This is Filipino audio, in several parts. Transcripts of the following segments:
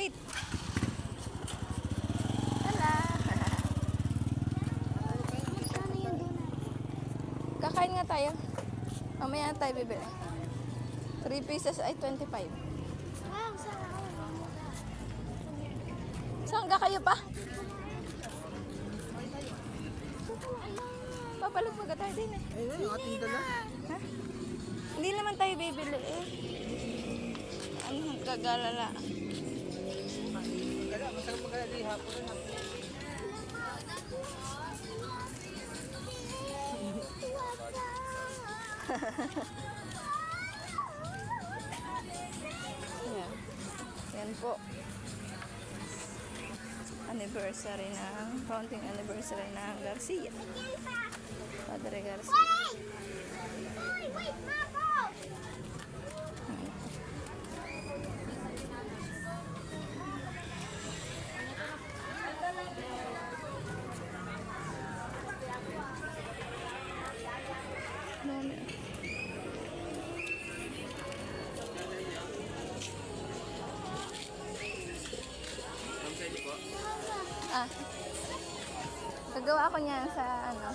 Wait! Hala! Ano yung donut? Kakain nga tayo. Mamaya na tayo bibili. 3 pieces ay 25. Wow, sarap. Saan ka kayo pa? Papalog mag tayo din eh. Ayun, yung ating dala. Ha? Hindi naman tayo bibili eh. Anong kagalala? Dala, masarap magdala di hapon na. Yan. Yan po. Anniversary ng, counting anniversary ng Garcia. Padre Garcia. Wait, Mako! Ah. Gagawa ko niyan sa ano.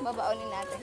Babaunin natin.